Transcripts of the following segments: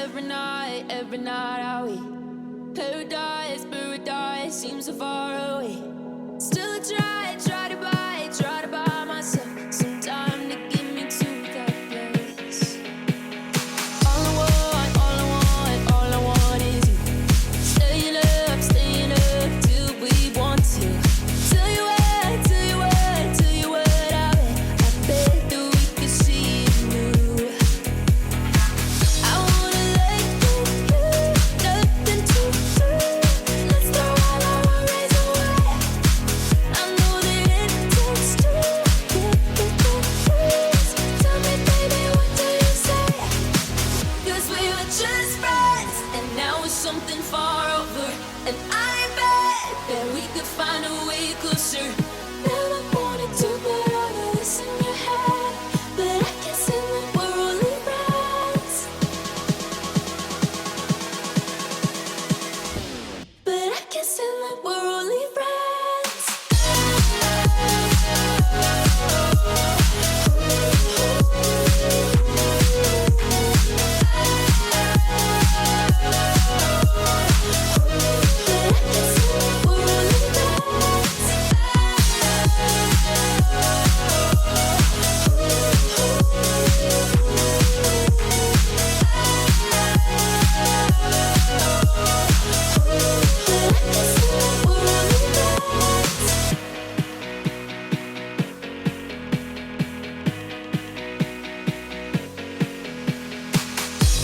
every night are we paradise, paradise seems so far away. Still try to buy myself some time to get me to that place. All I want is you. Staying up till we want to. Tell you what, I bet that we could see it new. I wanna let you, nothing to do. Let's throw all our worries away. I know that it takes two to get confused. Tell me, baby, what do you say? 'Cause we were just friends, and now it's something far over. And I bet that we could find a way closer. Never wanted to put all of this in your head, but I guess in the we're only friends. But I guess in the we're only friends.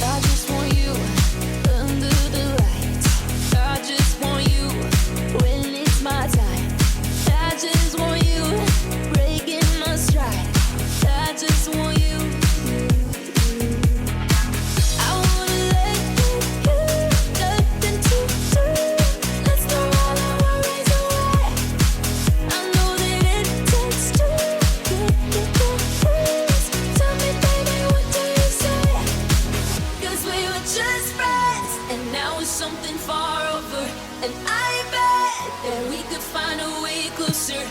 I just want you under the lights. I just want you when it's my time. I just want you breaking my stride. I just want you. I wanna let you, nothing to do. Let's throw all our worries away. I know that it takes two to get confused. Tell me, baby, what do you say? 'Cause we were just friends, and now it's something far over. And I bet that we could find a way closer.